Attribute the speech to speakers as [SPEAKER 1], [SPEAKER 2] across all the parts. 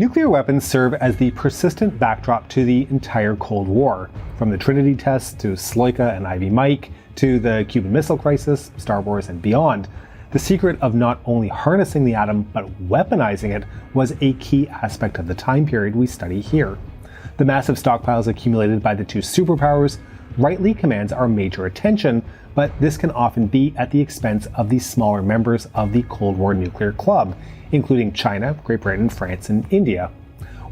[SPEAKER 1] Nuclear weapons serve as the persistent backdrop to the entire Cold War, from the Trinity tests to Sloika and Ivy Mike, to the Cuban Missile Crisis, Star Wars, and beyond. The secret of not only harnessing the atom, but weaponizing it was a key aspect of the time period we study here. The massive stockpiles accumulated by the two superpowers rightly commands our major attention, but this can often be at the expense of the smaller members of the Cold War nuclear club, including China, Great Britain, France, and India.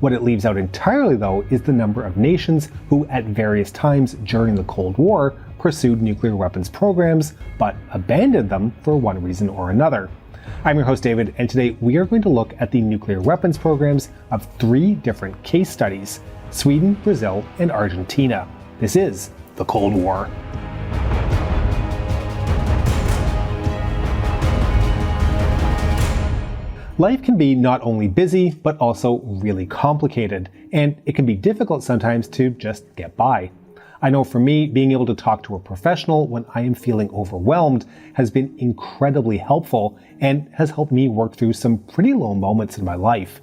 [SPEAKER 1] What it leaves out entirely, though, is the number of nations who at various times during the Cold War pursued nuclear weapons programs, but abandoned them for one reason or another. I'm your host David, and today we are going to look at the nuclear weapons programs of 3 different case studies: Sweden, Brazil, and Argentina. This is the Cold War. Life can be not only busy, but also really complicated, and it can be difficult sometimes to just get by. I know for me, being able to talk to a professional when I am feeling overwhelmed has been incredibly helpful and has helped me work through some pretty low moments in my life.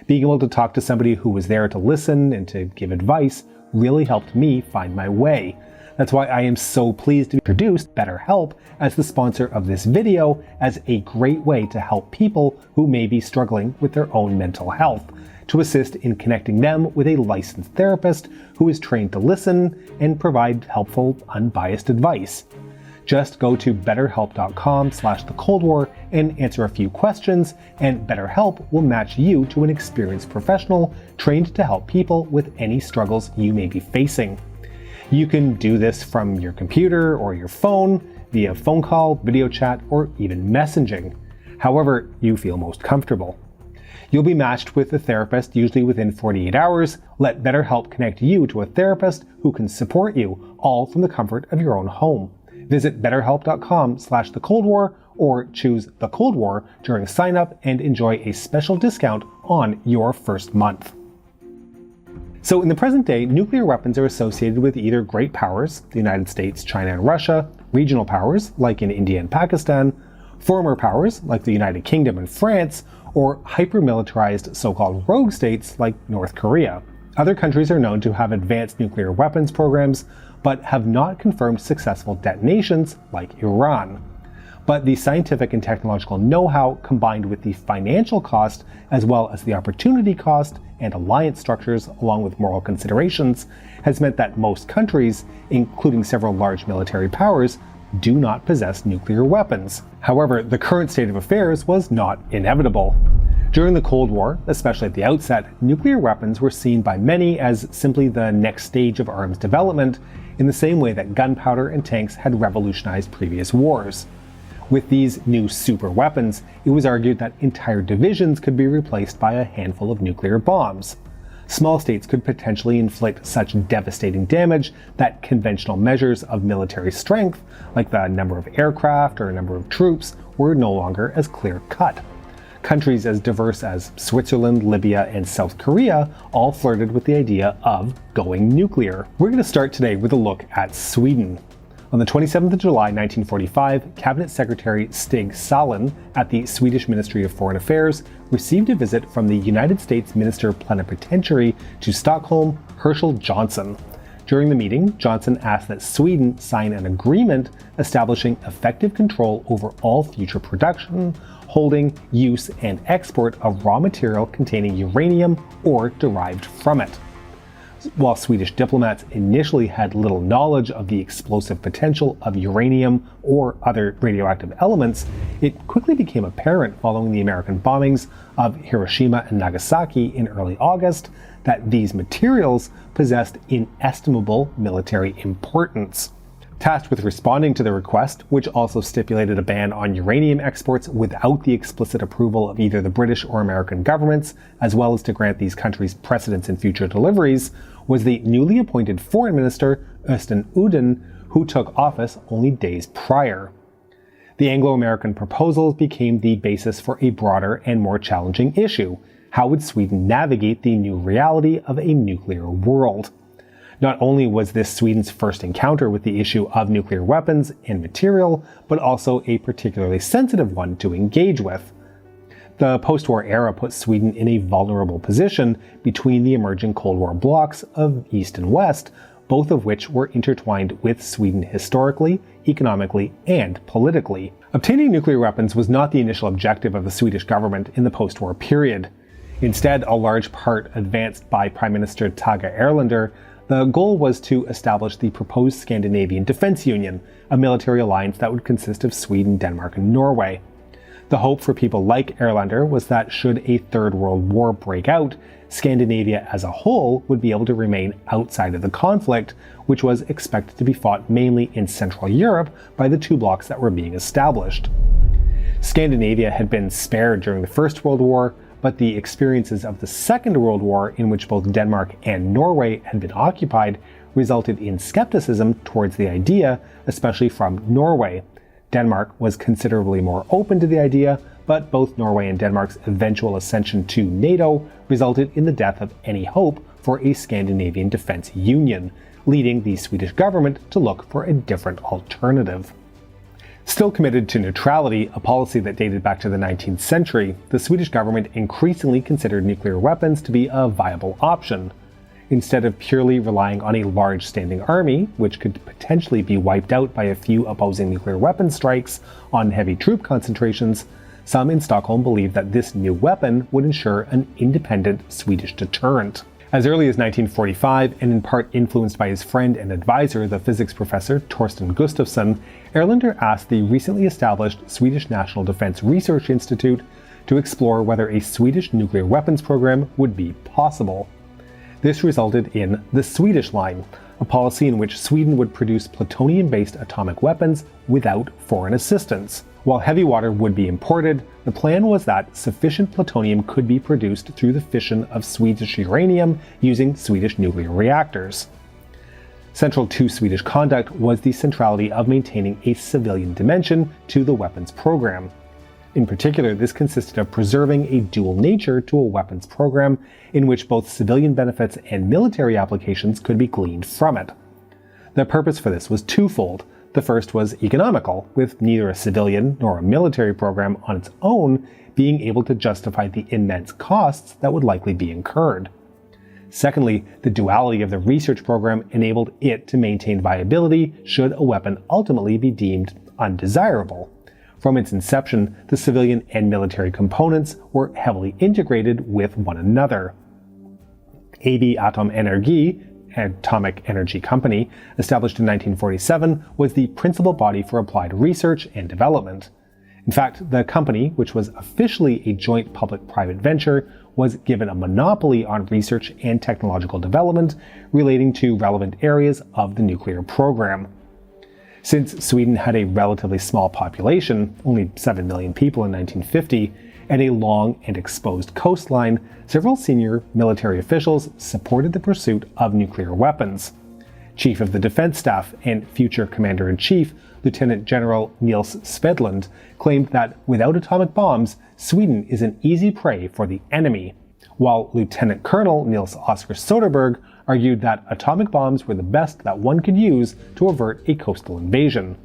[SPEAKER 1] Being able to talk to somebody who was there to listen and to give advice really helped me find my way. That's why I am so pleased to introduce BetterHelp as the sponsor of this video, as a great way to help people who may be struggling with their own mental health, to assist in connecting them with a licensed therapist who is trained to listen and provide helpful, unbiased advice. Just go to betterhelp.com/thecoldwar and answer a few questions, and BetterHelp will match you to an experienced professional trained to help people with any struggles you may be facing. You can do this from your computer or your phone, via phone call, video chat, or even messaging, however you feel most comfortable. You'll be matched with a therapist usually within 48 hours. Let BetterHelp connect you to a therapist who can support you, all from the comfort of your own home. Visit betterhelp.com/thecoldwar or choose The Cold War during sign up and enjoy a special discount on your first month. So in the present day, nuclear weapons are associated with either great powers, the United States, China, and Russia, regional powers, like in India and Pakistan, former powers, like the United Kingdom and France, or hyper-militarized so-called rogue states, like North Korea. Other countries are known to have advanced nuclear weapons programs, but have not confirmed successful detonations, like Iran. But the scientific and technological know-how, combined with the financial cost, as well as the opportunity cost and alliance structures, along with moral considerations, has meant that most countries, including several large military powers, do not possess nuclear weapons. However, the current state of affairs was not inevitable. During the Cold War, especially at the outset, nuclear weapons were seen by many as simply the next stage of arms development, in the same way that gunpowder and tanks had revolutionized previous wars. With these new super weapons, it was argued that entire divisions could be replaced by a handful of nuclear bombs. Small states could potentially inflict such devastating damage that conventional measures of military strength, like the number of aircraft or number of troops, were no longer as clear-cut. Countries as diverse as Switzerland, Libya, and South Korea all flirted with the idea of going nuclear. We're going to start today with a look at Sweden. On the 27th of July 1945, Cabinet Secretary Stig Salin at the Swedish Ministry of Foreign Affairs received a visit from the United States Minister Plenipotentiary to Stockholm, Herschel Johnson. During the meeting, Johnson asked that Sweden sign an agreement establishing effective control over all future production, holding, use, and export of raw material containing uranium or derived from it. While Swedish diplomats initially had little knowledge of the explosive potential of uranium or other radioactive elements, it quickly became apparent following the American bombings of Hiroshima and Nagasaki in early August that these materials possessed inestimable military importance. Tasked with responding to the request, which also stipulated a ban on uranium exports without the explicit approval of either the British or American governments, as well as to grant these countries precedence in future deliveries, was the newly appointed Foreign Minister, Östen Undén, who took office only days prior. The Anglo-American proposals became the basis for a broader and more challenging issue: how would Sweden navigate the new reality of a nuclear world? Not only was this Sweden's first encounter with the issue of nuclear weapons and material, but also a particularly sensitive one to engage with. The post-war era put Sweden in a vulnerable position between the emerging Cold War blocs of East and West, both of which were intertwined with Sweden historically, economically, and politically. Obtaining nuclear weapons was not the initial objective of the Swedish government in the post-war period. Instead, a large part advanced by Prime Minister Tage Erlander, the goal was to establish the proposed Scandinavian Defence Union, a military alliance that would consist of Sweden, Denmark, and Norway. The hope for people like Erlander was that should a Third World War break out, Scandinavia as a whole would be able to remain outside of the conflict, which was expected to be fought mainly in Central Europe by the two blocs that were being established. Scandinavia had been spared during the First World War, but the experiences of the Second World War, in which both Denmark and Norway had been occupied, resulted in skepticism towards the idea, especially from Norway. Denmark was considerably more open to the idea, but both Norway and Denmark's eventual ascension to NATO resulted in the death of any hope for a Scandinavian defense union, leading the Swedish government to look for a different alternative. Still committed to neutrality, a policy that dated back to the 19th century, the Swedish government increasingly considered nuclear weapons to be a viable option. Instead of purely relying on a large standing army, which could potentially be wiped out by a few opposing nuclear weapons strikes on heavy troop concentrations, some in Stockholm believed that this new weapon would ensure an independent Swedish deterrent. As early as 1945, and in part influenced by his friend and advisor, the physics professor Torsten Gustafsson, Erlander asked the recently established Swedish National Defense Research Institute to explore whether a Swedish nuclear weapons program would be possible. This resulted in the Swedish Line, a policy in which Sweden would produce plutonium-based atomic weapons without foreign assistance. While heavy water would be imported, the plan was that sufficient plutonium could be produced through the fission of Swedish uranium using Swedish nuclear reactors. Central to Swedish conduct was the centrality of maintaining a civilian dimension to the weapons program. In particular, this consisted of preserving a dual nature to a weapons program in which both civilian benefits and military applications could be gleaned from it. The purpose for this was twofold. The first was economical, with neither a civilian nor a military program on its own being able to justify the immense costs that would likely be incurred. Secondly, the duality of the research program enabled it to maintain viability should a weapon ultimately be deemed undesirable. From its inception, the civilian and military components were heavily integrated with one another. AB Atom Energi, Atomic Energy Company, established in 1947, was the principal body for applied research and development. In fact, the company, which was officially a joint public-private venture, was given a monopoly on research and technological development relating to relevant areas of the nuclear program. Since Sweden had a relatively small population, only 7 million people in 1950, and a long and exposed coastline, several senior military officials supported the pursuit of nuclear weapons. Chief of the Defense Staff and future Commander-in-Chief, Lieutenant General Niels Svedlund, claimed that without atomic bombs, Sweden is an easy prey for the enemy, while Lieutenant Colonel Niels Oskar Soderberg argued that atomic bombs were the best that one could use to avert a coastal invasion.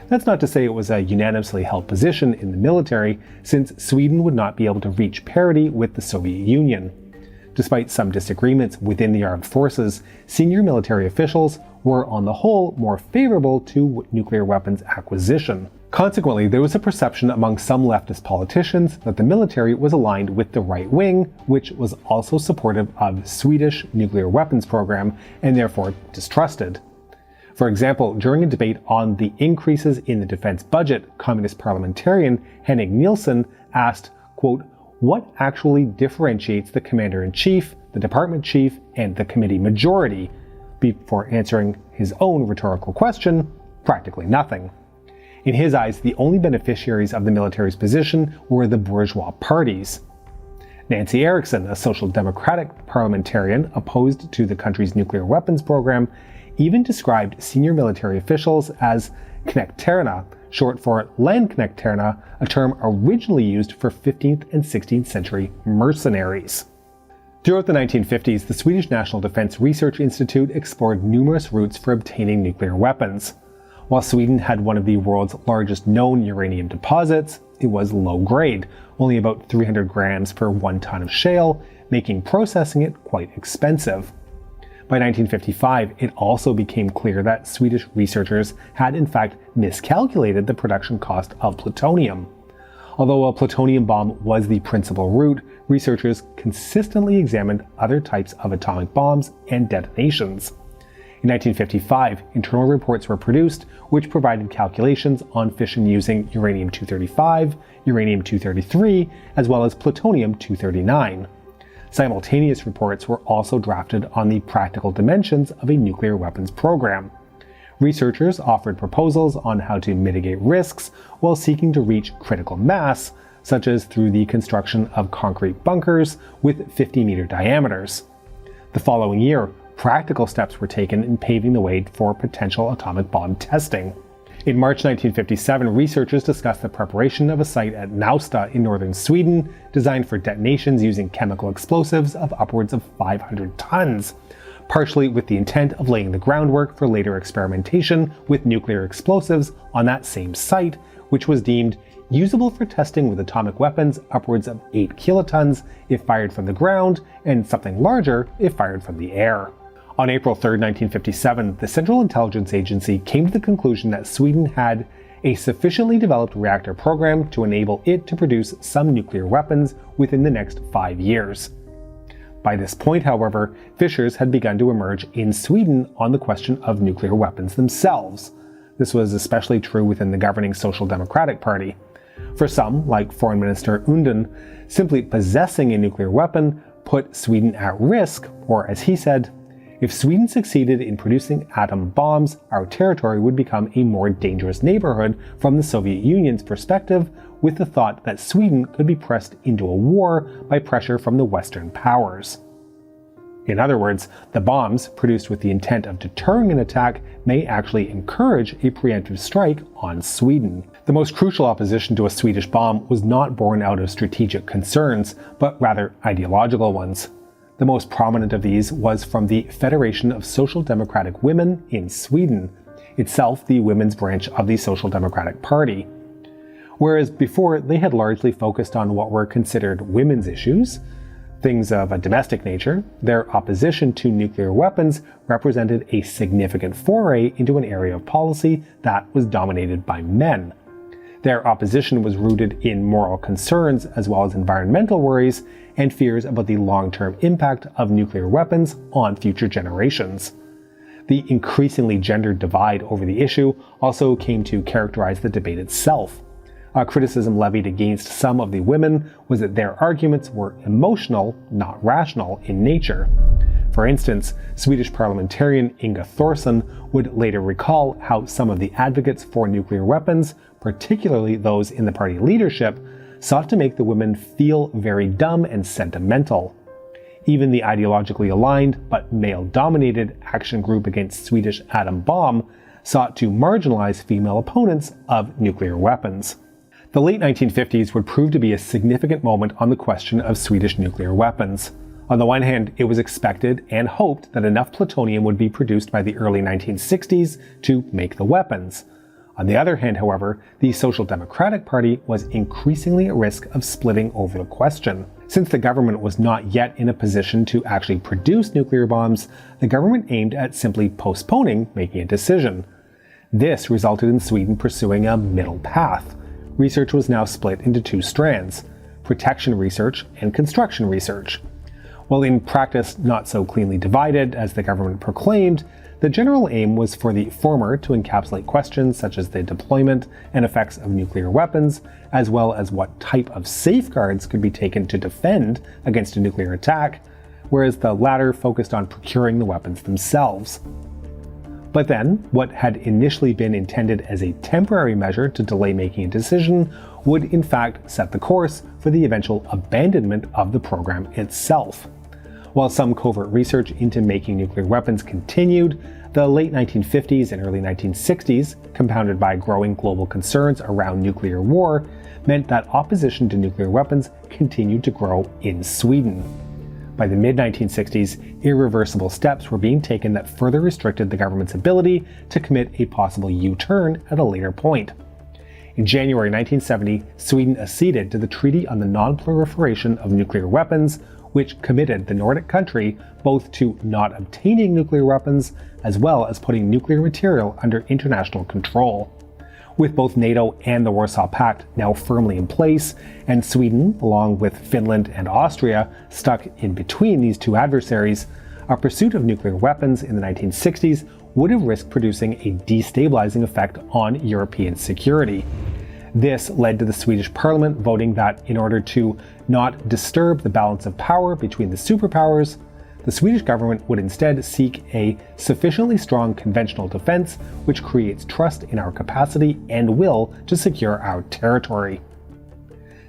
[SPEAKER 1] That's not to say it was a unanimously held position in the military, since Sweden would not be able to reach parity with the Soviet Union. Despite some disagreements within the armed forces, senior military officials were on the whole more favorable to nuclear weapons acquisition. Consequently, there was a perception among some leftist politicians that the military was aligned with the right wing, which was also supportive of the Swedish nuclear weapons program and therefore distrusted. For example, during a debate on the increases in the defense budget, Communist parliamentarian Henning Nielsen asked, quote, "What actually differentiates the commander-in-chief, the department chief, and the committee majority?" Before answering his own rhetorical question, practically nothing. In his eyes, the only beneficiaries of the military's position were the bourgeois parties. Nancy Eriksson, a social democratic parliamentarian opposed to the country's nuclear weapons program, even described senior military officials as knekterna, short for landknekterna, a term originally used for 15th and 16th century mercenaries. Throughout the 1950s, the Swedish National Defense Research Institute explored numerous routes for obtaining nuclear weapons. While Sweden had one of the world's largest known uranium deposits, it was low grade, only about 300 grams per 1 ton of shale, making processing it quite expensive. By 1955, it also became clear that Swedish researchers had in fact miscalculated the production cost of plutonium. Although a plutonium bomb was the principal route, researchers consistently examined other types of atomic bombs and detonations. In 1955, internal reports were produced which provided calculations on fission using uranium-235, uranium-233, as well as plutonium-239. Simultaneous reports were also drafted on the practical dimensions of a nuclear weapons program. Researchers offered proposals on how to mitigate risks while seeking to reach critical mass, such as through the construction of concrete bunkers with 50-meter diameters. The following year, practical steps were taken in paving the way for potential atomic bomb testing. In March 1957, researchers discussed the preparation of a site at Nausta in northern Sweden, designed for detonations using chemical explosives of upwards of 500 tons, partially with the intent of laying the groundwork for later experimentation with nuclear explosives on that same site, which was deemed usable for testing with atomic weapons upwards of 8 kilotons if fired from the ground, and something larger if fired from the air. On April 3, 1957, the Central Intelligence Agency came to the conclusion that Sweden had a sufficiently developed reactor program to enable it to produce some nuclear weapons within the next 5 years. By this point, however, fissures had begun to emerge in Sweden on the question of nuclear weapons themselves. This was especially true within the governing Social Democratic Party. For some, like Foreign Minister Unden, simply possessing a nuclear weapon put Sweden at risk, or as he said, if Sweden succeeded in producing atom bombs, our territory would become a more dangerous neighborhood from the Soviet Union's perspective, with the thought that Sweden could be pressed into a war by pressure from the Western powers. In other words, the bombs, produced with the intent of deterring an attack, may actually encourage a preemptive strike on Sweden. The most crucial opposition to a Swedish bomb was not born out of strategic concerns, but rather ideological ones. The most prominent of these was from the Federation of Social Democratic Women in Sweden, itself the women's branch of the Social Democratic Party. Whereas before they had largely focused on what were considered women's issues, things of a domestic nature, their opposition to nuclear weapons represented a significant foray into an area of policy that was dominated by men. Their opposition was rooted in moral concerns as well as environmental worries and fears about the long-term impact of nuclear weapons on future generations. The increasingly gendered divide over the issue also came to characterize the debate itself. A criticism levied against some of the women was that their arguments were emotional, not rational, in nature. For instance, Swedish parliamentarian Inga Thorsson would later recall how some of the advocates for nuclear weapons, particularly those in the party leadership, sought to make the women feel very dumb and sentimental. Even the ideologically aligned but male-dominated Action Group Against Swedish Atom Bomb sought to marginalize female opponents of nuclear weapons. The late 1950s would prove to be a significant moment on the question of Swedish nuclear weapons. On the one hand, it was expected and hoped that enough plutonium would be produced by the early 1960s to make the weapons. On the other hand, however, the Social Democratic Party was increasingly at risk of splitting over the question. Since the government was not yet in a position to actually produce nuclear bombs, the government aimed at simply postponing making a decision. This resulted in Sweden pursuing a middle path. Research was now split into two strands: protection research and construction research. While in practice not so cleanly divided as the government proclaimed, the general aim was for the former to encapsulate questions such as the deployment and effects of nuclear weapons, as well as what type of safeguards could be taken to defend against a nuclear attack, whereas the latter focused on procuring the weapons themselves. But then, what had initially been intended as a temporary measure to delay making a decision would in fact set the course for the eventual abandonment of the program itself. While some covert research into making nuclear weapons continued, the late 1950s and early 1960s, compounded by growing global concerns around nuclear war, meant that opposition to nuclear weapons continued to grow in Sweden. By the mid-1960s, irreversible steps were being taken that further restricted the government's ability to commit a possible U-turn at a later point. In January 1970, Sweden acceded to the Treaty on the Non-Proliferation of Nuclear Weapons, which committed the Nordic country both to not obtaining nuclear weapons as well as putting nuclear material under international control. With both NATO and the Warsaw Pact now firmly in place, and Sweden, along with Finland and Austria, stuck in between these two adversaries, a pursuit of nuclear weapons in the 1960s would have risked producing a destabilizing effect on European security. This led to the Swedish parliament voting that in order to not disturb the balance of power between the superpowers, the Swedish government would instead seek a sufficiently strong conventional defense which creates trust in our capacity and will to secure our territory.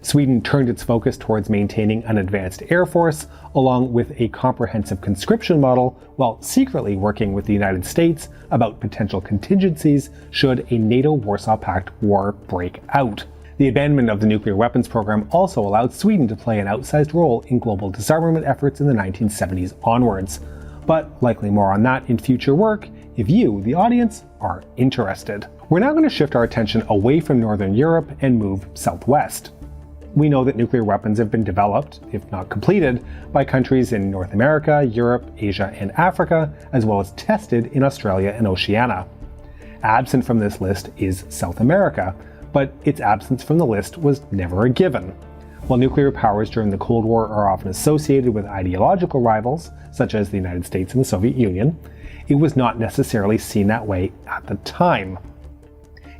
[SPEAKER 1] Sweden turned its focus towards maintaining an advanced air force, along with a comprehensive conscription model, while secretly working with the United States about potential contingencies should a NATO-Warsaw Pact war break out. The abandonment of the nuclear weapons program also allowed Sweden to play an outsized role in global disarmament efforts in the 1970s onwards. But likely more on that in future work, if you, the audience, are interested. We're now going to shift our attention away from Northern Europe and move southwest. We know that nuclear weapons have been developed, if not completed, by countries in North America, Europe, Asia, and Africa, as well as tested in Australia and Oceania. Absent from this list is South America, but its absence from the list was never a given. While nuclear powers during the Cold War are often associated with ideological rivals, such as the United States and the Soviet Union, it was not necessarily seen that way at the time.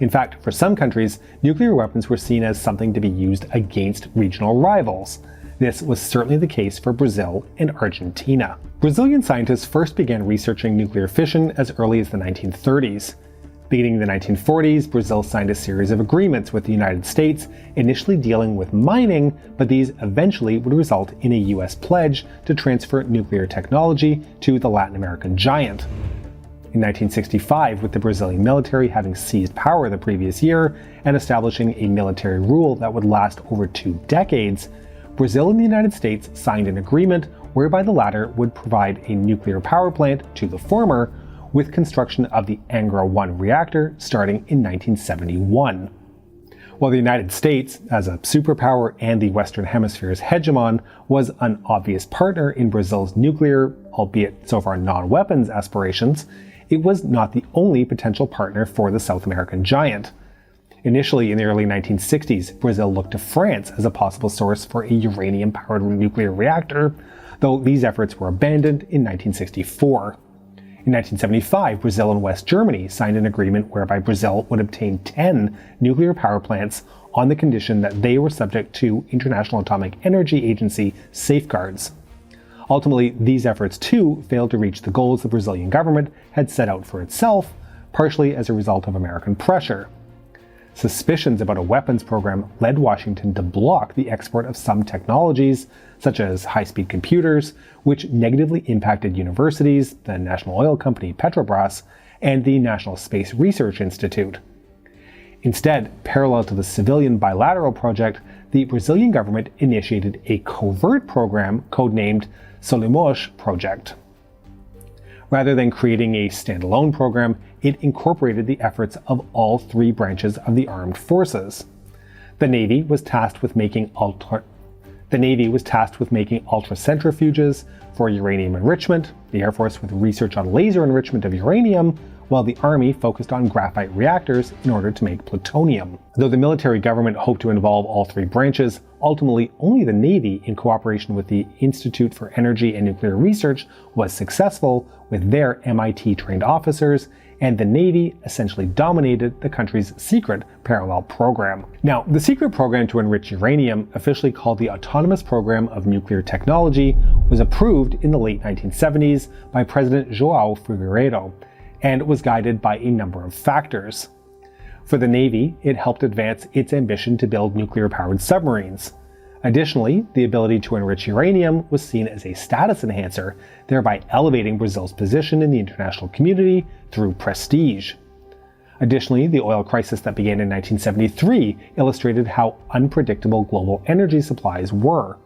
[SPEAKER 1] In fact, for some countries, nuclear weapons were seen as something to be used against regional rivals. This was certainly the case for Brazil and Argentina. Brazilian scientists first began researching nuclear fission as early as the 1930s. Beginning in the 1940s, Brazil signed a series of agreements with the United States, initially dealing with mining, but these eventually would result in a US pledge to transfer nuclear technology to the Latin American giant. In 1965, with the Brazilian military having seized power the previous year and establishing a military rule that would last over 2 decades, Brazil and the United States signed an agreement whereby the latter would provide a nuclear power plant to the former, with construction of the Angra 1 reactor starting in 1971. While the United States, as a superpower and the Western Hemisphere's hegemon, was an obvious partner in Brazil's nuclear, albeit so far non-weapons aspirations, it was not the only potential partner for the South American giant. Initially, in the early 1960s, Brazil looked to France as a possible source for a uranium-powered nuclear reactor, though these efforts were abandoned in 1964. In 1975, Brazil and West Germany signed an agreement whereby Brazil would obtain 10 nuclear power plants on the condition that they were subject to International Atomic Energy Agency safeguards. Ultimately, these efforts too failed to reach the goals the Brazilian government had set out for itself, partially as a result of American pressure. Suspicions about a weapons program led Washington to block the export of some technologies, such as high-speed computers, which negatively impacted universities, the national oil company Petrobras, and the National Space Research Institute. Instead, parallel to the civilian bilateral project, the Brazilian government initiated a covert program codenamed Solimões Project. Rather than creating a standalone program, it incorporated the efforts of all 3 branches of the armed forces. The Navy was tasked with making ultracentrifuges for uranium enrichment, the Air Force with research on laser enrichment of uranium, while the Army focused on graphite reactors in order to make plutonium. Though the military government hoped to involve all 3 branches, ultimately only the Navy, in cooperation with the Institute for Energy and Nuclear Research, was successful with their MIT-trained officers, and the Navy essentially dominated the country's secret parallel program. Now, the secret program to enrich uranium, officially called the Autonomous Program of Nuclear Technology, was approved in the late 1970s by President João Figueiredo, and was guided by a number of factors. For the Navy, it helped advance its ambition to build nuclear-powered submarines. Additionally, the ability to enrich uranium was seen as a status enhancer, thereby elevating Brazil's position in the international community through prestige. Additionally, the oil crisis that began in 1973 illustrated how unpredictable global energy supplies were.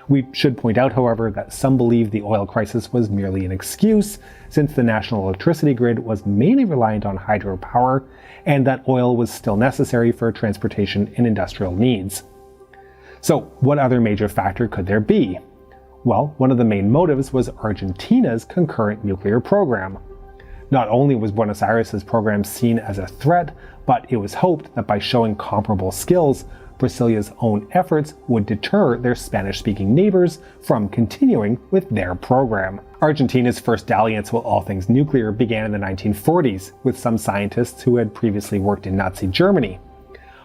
[SPEAKER 1] We should point out, however, that some believe the oil crisis was merely an excuse, since the national electricity grid was mainly reliant on hydropower, and that oil was still necessary for transportation and industrial needs. So, what other major factor could there be? Well, one of the main motives was Argentina's concurrent nuclear program. Not only was Buenos Aires' program seen as a threat, but it was hoped that by showing comparable skills, Brasilia's own efforts would deter their Spanish-speaking neighbors from continuing with their program. Argentina's first dalliance with all things nuclear began in the 1940s, with some scientists who had previously worked in Nazi Germany.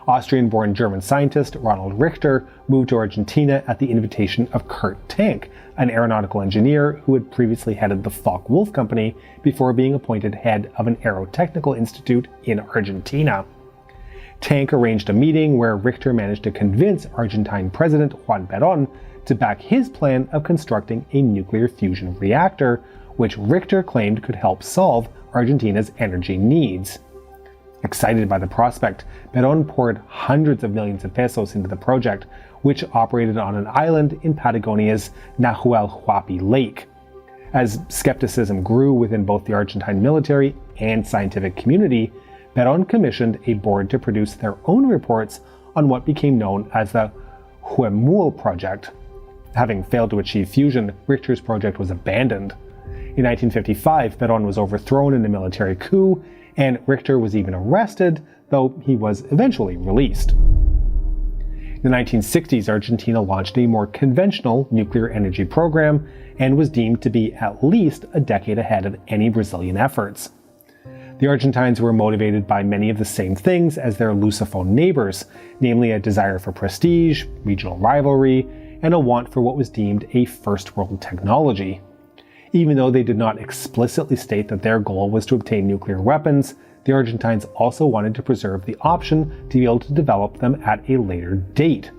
[SPEAKER 1] Austrian-born German scientist Ronald Richter moved to Argentina at the invitation of Kurt Tank, an aeronautical engineer who had previously headed the Focke-Wulf Company before being appointed head of an aerotechnical institute in Argentina. Tank arranged a meeting where Richter managed to convince Argentine President Juan Perón to back his plan of constructing a nuclear fusion reactor, which Richter claimed could help solve Argentina's energy needs. Excited by the prospect, Perón poured hundreds of millions of pesos into the project, which operated on an island in Patagonia's Nahuel Huapi Lake. As skepticism grew within both the Argentine military and scientific community, Perón commissioned a board to produce their own reports on what became known as the Huemul project. Having failed to achieve fusion, Richter's project was abandoned. In 1955, Perón was overthrown in a military coup, and Richter was even arrested, though he was eventually released. In the 1960s, Argentina launched a more conventional nuclear energy program and was deemed to be at least a decade ahead of any Brazilian efforts. The Argentines were motivated by many of the same things as their Lusophone neighbors, namely a desire for prestige, regional rivalry, and a want for what was deemed a first-world technology. Even though they did not explicitly state that their goal was to obtain nuclear weapons, the Argentines also wanted to preserve the option to be able to develop them at a later date.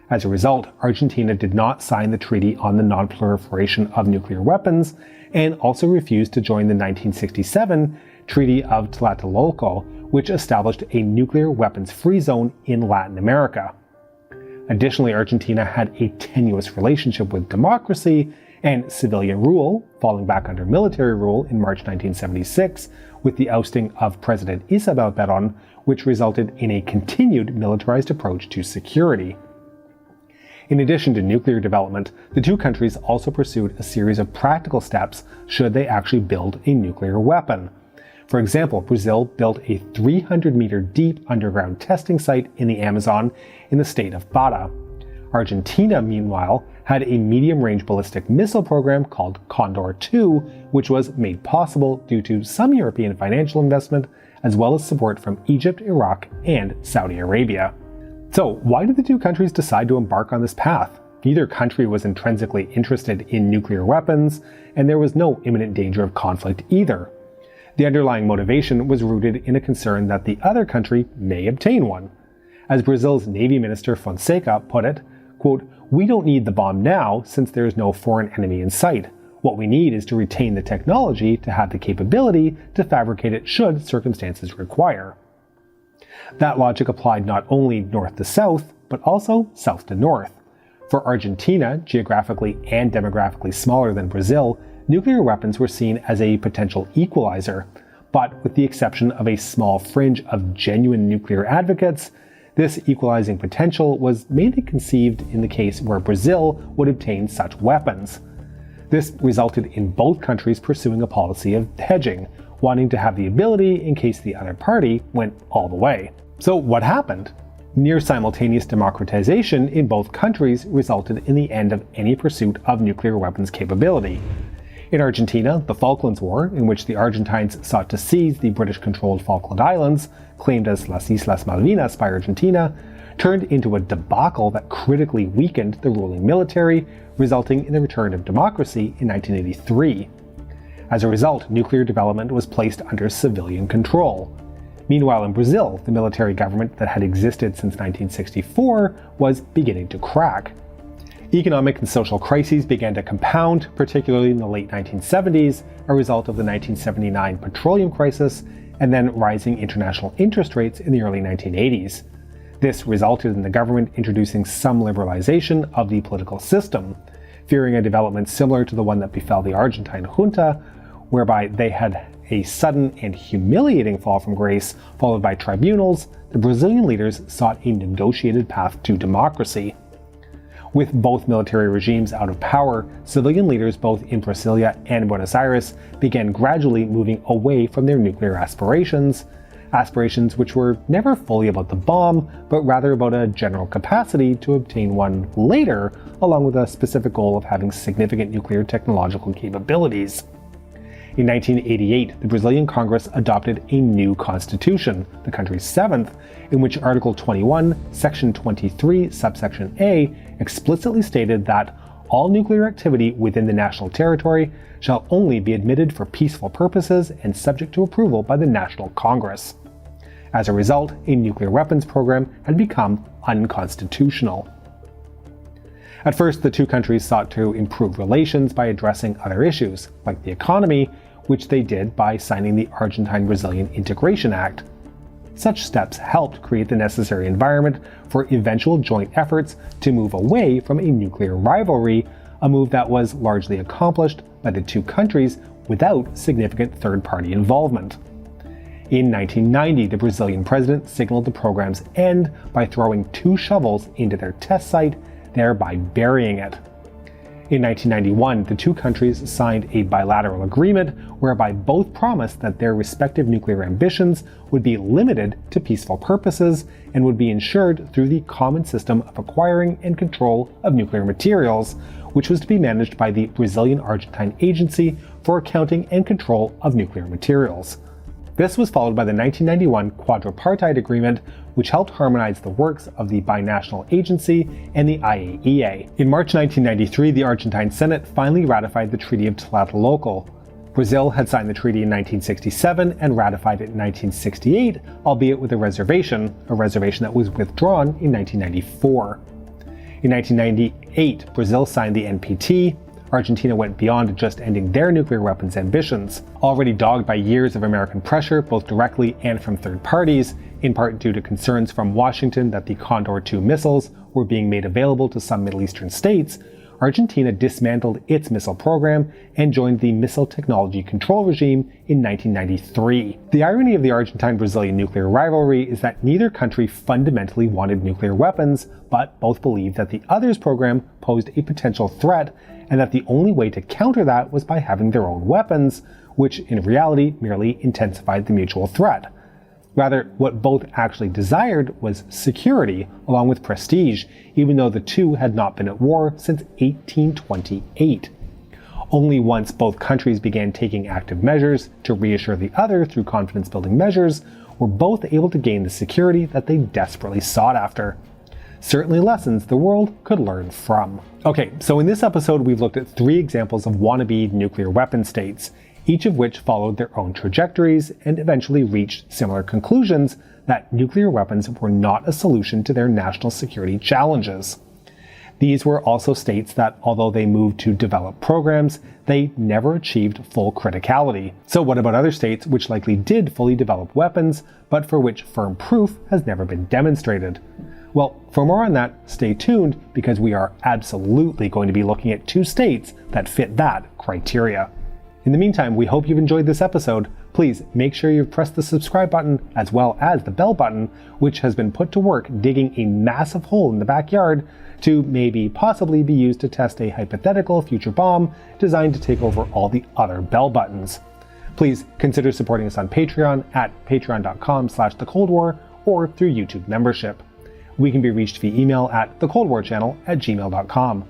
[SPEAKER 1] As a result, Argentina did not sign the Treaty on the Non-Proliferation of Nuclear Weapons, and also refused to join the 1967 Treaty of Tlatelolco, which established a nuclear weapons-free zone in Latin America. Additionally, Argentina had a tenuous relationship with democracy and civilian rule, falling back under military rule in March 1976 with the ousting of President Isabel Perón, which resulted in a continued militarized approach to security. In addition to nuclear development, the two countries also pursued a series of practical steps should they actually build a nuclear weapon. For example, Brazil built a 300-meter deep underground testing site in the Amazon in the state of Pará. Argentina, meanwhile, had a medium-range ballistic missile program called Condor II, which was made possible due to some European financial investment, as well as support from Egypt, Iraq, and Saudi Arabia. So, why did the two countries decide to embark on this path? Neither country was intrinsically interested in nuclear weapons, and there was no imminent danger of conflict either. The underlying motivation was rooted in a concern that the other country may obtain one. As Brazil's Navy Minister Fonseca put it, quote, "We don't need the bomb now since there is no foreign enemy in sight. What we need is to retain the technology to have the capability to fabricate it should circumstances require." That logic applied not only north to south, but also south to north. For Argentina, geographically and demographically smaller than Brazil, nuclear weapons were seen as a potential equalizer, but with the exception of a small fringe of genuine nuclear advocates, this equalizing potential was mainly conceived in the case where Brazil would obtain such weapons. This resulted in both countries pursuing a policy of hedging, wanting to have the ability in case the other party went all the way. So what happened? Near simultaneous democratization in both countries resulted in the end of any pursuit of nuclear weapons capability. In Argentina, the Falklands War, in which the Argentines sought to seize the British-controlled Falkland Islands, claimed as Las Islas Malvinas by Argentina, turned into a debacle that critically weakened the ruling military, resulting in the return of democracy in 1983. As a result, nuclear development was placed under civilian control. Meanwhile, in Brazil, the military government that had existed since 1964 was beginning to crack. Economic and social crises began to compound, particularly in the late 1970s, a result of the 1979 petroleum crisis, and then rising international interest rates in the early 1980s. This resulted in the government introducing some liberalization of the political system, fearing a development similar to the one that befell the Argentine junta, whereby they had a sudden and humiliating fall from grace, followed by tribunals. The Brazilian leaders sought a negotiated path to democracy. With both military regimes out of power, civilian leaders both in Brasilia and Buenos Aires began gradually moving away from their nuclear aspirations which were never fully about the bomb, but rather about a general capacity to obtain one later, along with a specific goal of having significant nuclear technological capabilities. In 1988, the Brazilian Congress adopted a new constitution, the country's seventh, in which Article 21, Section 23, subsection A, explicitly stated that all nuclear activity within the national territory shall only be admitted for peaceful purposes and subject to approval by the National Congress. As a result, a nuclear weapons program had become unconstitutional. At first, the two countries sought to improve relations by addressing other issues, like the economy, which they did by signing the Argentine-Brazilian Integration Act. Such steps helped create the necessary environment for eventual joint efforts to move away from a nuclear rivalry, a move that was largely accomplished by the two countries without significant third-party involvement. In 1990, the Brazilian president signaled the program's end by throwing 2 shovels into their test site, thereby burying it. In 1991, the two countries signed a bilateral agreement whereby both promised that their respective nuclear ambitions would be limited to peaceful purposes and would be ensured through the common system of acquiring and control of nuclear materials, which was to be managed by the Brazilian-Argentine Agency for Accounting and Control of Nuclear Materials. This was followed by the 1991 Quadripartite Agreement, which helped harmonize the works of the binational agency and the IAEA. In March 1993, the Argentine Senate finally ratified the Treaty of Tlatelolco. Brazil had signed the treaty in 1967 and ratified it in 1968, albeit with a reservation that was withdrawn in 1994. In 1998, Brazil signed the NPT. Argentina went beyond just ending their nuclear weapons ambitions. Already dogged by years of American pressure, both directly and from third parties, in part due to concerns from Washington that the Condor II missiles were being made available to some Middle Eastern states, Argentina dismantled its missile program and joined the Missile Technology Control Regime in 1993. The irony of the Argentine-Brazilian nuclear rivalry is that neither country fundamentally wanted nuclear weapons, but both believed that the other's program posed a potential threat and that the only way to counter that was by having their own weapons, which in reality merely intensified the mutual threat. Rather, what both actually desired was security, along with prestige, even though the two had not been at war since 1828. Only once both countries began taking active measures to reassure the other through confidence-building measures were both able to gain the security that they desperately sought after. Certainly lessons the world could learn from. Okay, so in this episode we've looked at 3 examples of wannabe nuclear weapon states, each of which followed their own trajectories and eventually reached similar conclusions that nuclear weapons were not a solution to their national security challenges. These were also states that, although they moved to develop programs, they never achieved full criticality. So what about other states which likely did fully develop weapons, but for which firm proof has never been demonstrated? Well, for more on that, stay tuned, because we are absolutely going to be looking at 2 states that fit that criteria. In the meantime, we hope you've enjoyed this episode. Please make sure you've pressed the subscribe button as well as the bell button, which has been put to work digging a massive hole in the backyard to maybe possibly be used to test a hypothetical future bomb designed to take over all the other bell buttons. Please consider supporting us on Patreon at patreon.com/thecoldwar or through YouTube membership. We can be reached via email at thecoldwarchannel@gmail.com.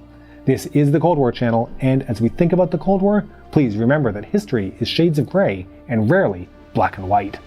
[SPEAKER 1] This is the Cold War Channel, and as we think about the Cold War, please remember that history is shades of gray and rarely black and white.